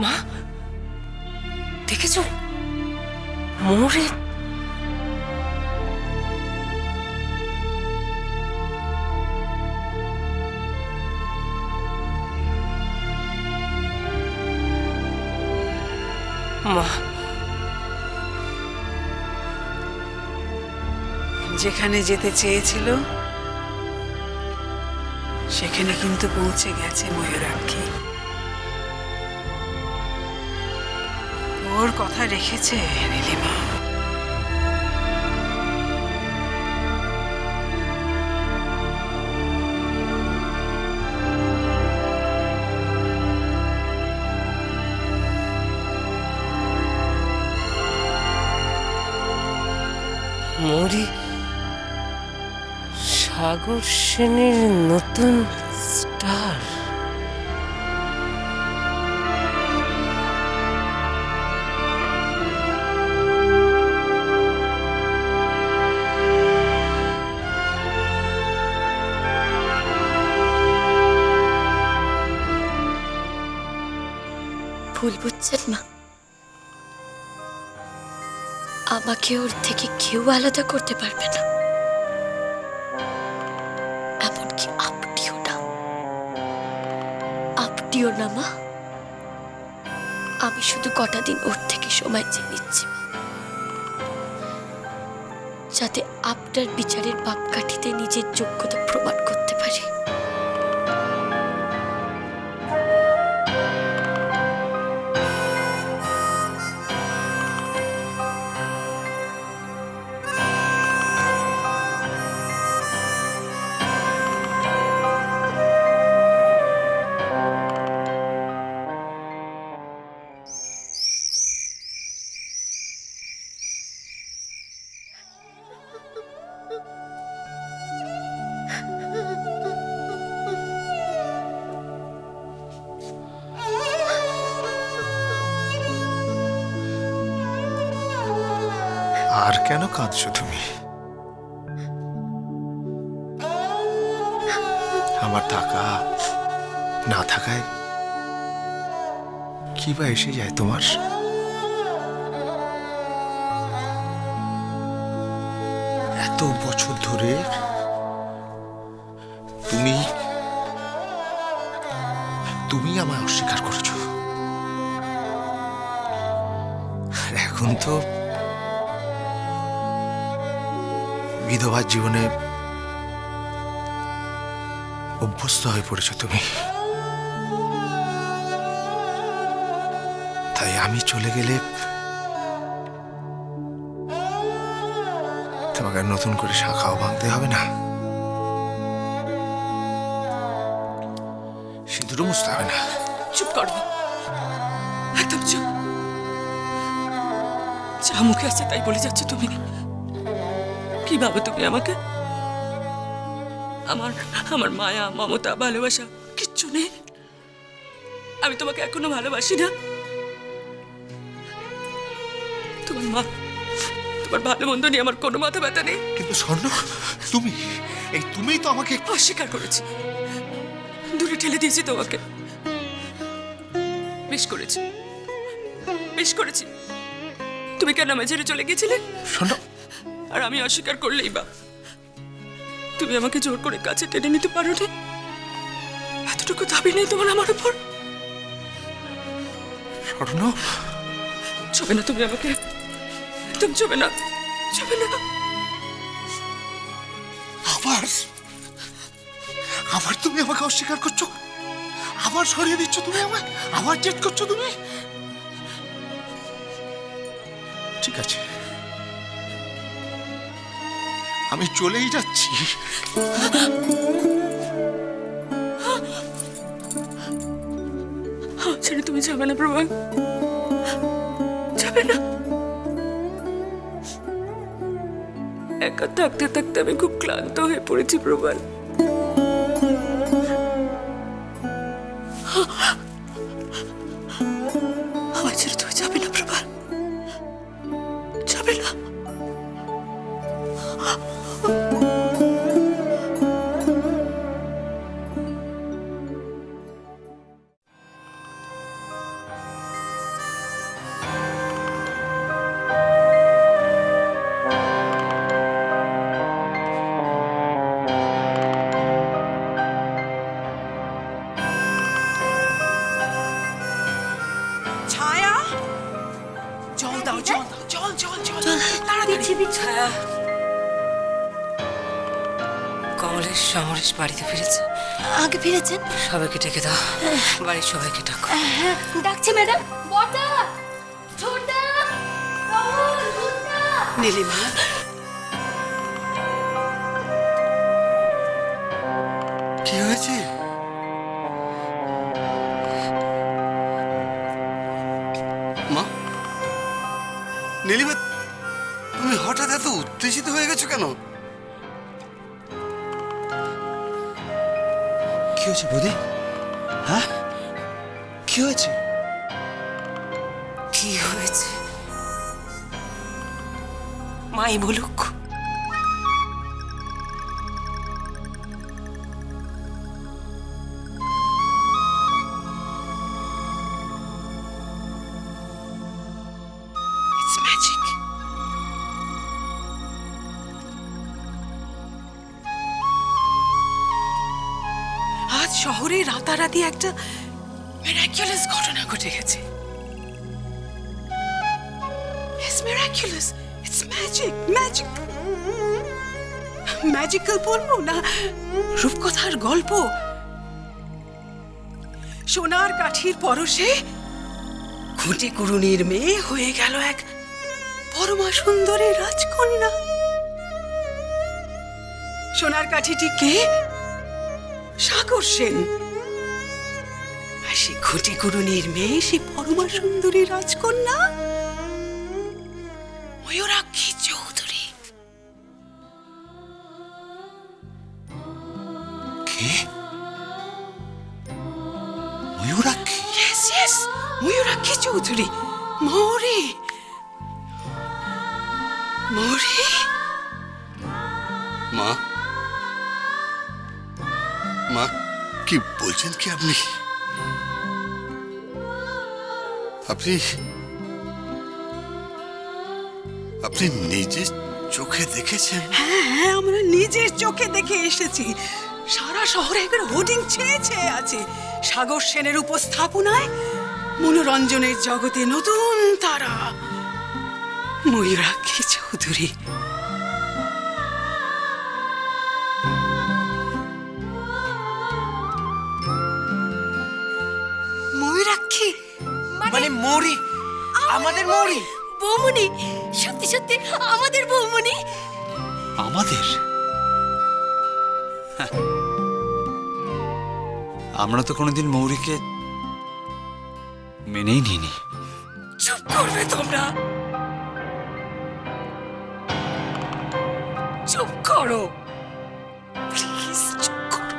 মা দেখেছো মোড়ে মা যেখানে যেতে চেয়েছিল সেখানে কিন্তু পৌঁছে গেছে ময়ূরাক্ষী। ওর কথা রেখেছে নীলিমা। মরি সাগর সেনের নতুন স্টার। ভুল বুঝছেন মা, আমাকে ওর থেকে কেউ আলাদা করতে পারবে না, এমনকি আপনিও না। আপনিও না মা। আমি শুধু কটা দিন ওর থেকে সময় চেয়ে নিচ্ছি মা, যাতে আপনার বিচারের মাপকাঠিতে নিজের যোগ্যতা প্রমাণ করতে পারি। আর কেন কাঁদছো তুমি? আমার থাকা না থাকায় কি বা এসে যায় তোমার? এত বছর ধরে তুমি তুমি আমায় অস্বীকার করেছো, এখন তো বিধবার জীবনে অভ্যস্ত হয়ে পড়েছ তুমি। তাই আমি চলে গেলে তোমাকে আর নতুন করে শাখাও ভাঙতে হবে না, সিঁদুরও মুছতে হবে না। চুপ করো, একদম চুপ। যা মুখে আসছে তাই বলে যাচ্ছ তুমি। কি ভাবো তুমি আমাকে? আমার আমার মায়া, মমতা, ভালোবাসা কিচ্ছু নেই? আমি তোমাকে এখনো ভালোবাসি না? তোমার মা, তোমার ভালো মন্দ নিয়ে আমার কোনো মাথা ব্যথা নেই। কিন্তু স্বর্ণ, তুমিই তো আমাকে অস্বীকার করেছি, দূরে ঠেলে দিয়েছি তোমাকে। বেশ করেছি। তুমি কেন আমায় ছেড়ে চলে গেছিলে? স্বর্ণ, আর আমি অস্বীকার করলেই বা তুমি আমাকে জোর করে কাছে টেনে নিতে পারো না? এতটুকু দাবি নেই তোমার আমার উপর? স্বর্ণ, ছবে না তুমি আমাকে, একদম ছবে না। আবার তুমি আমাকে অস্বীকার করছো, আবার সরিয়ে দিচ্ছ তুমি আমায়, আবার জেদ করছো তুমি। ঠিক আছে, আমি চলেই যাচ্ছি। ছেড়ে তুমি যাবে না প্রভাত, যাবে না। একা থাকতে থাকতে আমি খুব ক্লান্ত হয়ে পড়েছি প্রবাল। আমার ছেড়ে তুমি যাবে না প্রবাল, যাবে না। অমলের সমরেশ বাড়িতে ফিরেছে। আগে ফিরেছেন? সবাইকে ডেকে দাও, বাড়ির সবাইকে ডাকো। হ্যাঁ, ডাকছি ম্যাডাম। বড়দা, ছোটদা, রমন, গুন্ডা। নীলিমা, কি হয়েছে? মা, নীলিমা, তুমি হঠাৎ এত উত্তেজিত হয়ে গেছো কেন? কি হয়েছে বৌদি? হ্যাঁ, কি হয়েছে? কি হয়েছে মাই বলুক। It's magic. আজ শহরে রাতারাতি একটা মিরাকুলাস ঘটনা ঘটে গেছে। It's miraculous. It's magic. Magic. Magical বলবো না রূপকথার গল্প। সোনার কাঠির পরশে খুঁটি কুড়ুনির মেয়ে হয়ে গেল এক পরমা সুন্দরী রাজকন্যা। সোনার কাঠিটি কে? সাগর সেন। আর সেই খুঁটি কুড়ুনির মেয়ে, সেই পরমা সুন্দরী রাজকন্যা ময়ূরাক্ষী চৌধুরী। কে? ময়ূরাক্ষী? Yes, yes, Mayurakshi Chowdhury. মৌরি, মৌরি। মা, মা, কি বলছেন কি আপনি? আপনি আপনি নিজে চোখে দেখেছেন? হ্যাঁ, আমরা নিজের চোখে দেখে এসেছি। সারা শহরে একবার হোর্ডিং ছেয়ে ছেয়ে আছে। সাগর সেনের উপস্থাপনায় মনোরঞ্জনের জগতে নতুন তারা ময়ূরাক্ষী চৌধুরী। ময়ূরাক্ষী মানে মৌরি, আমাদের মৌরি। বৌমনি, সত্যি সত্যি আমাদের বৌমনি। আমাদের? হ্যাঁ। আমরা তো কোনোদিন মৌরিকে মেনেই নিইনি। চুপ করবে তোমরা, চুপ করো প্লিজ, চুপ করো।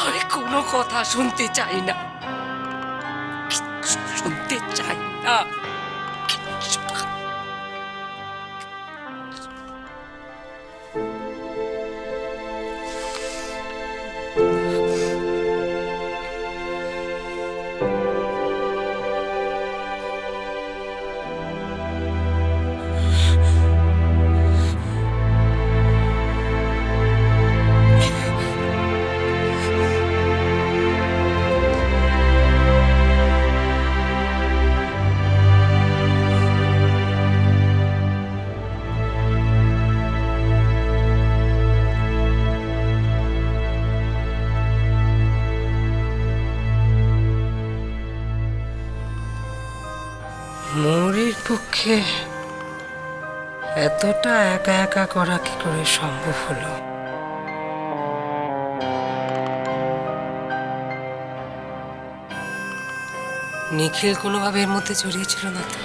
আমি কোনো কথা শুনতে চাই না, কিচ্ছু শুনতে চাই না, কিচ্ছু না। মৌরির পক্ষে এতটা একা একা করা কি করে সম্ভব হলো? নিখিল কোনোভাবে এর মধ্যে জড়িয়েছিল না তো?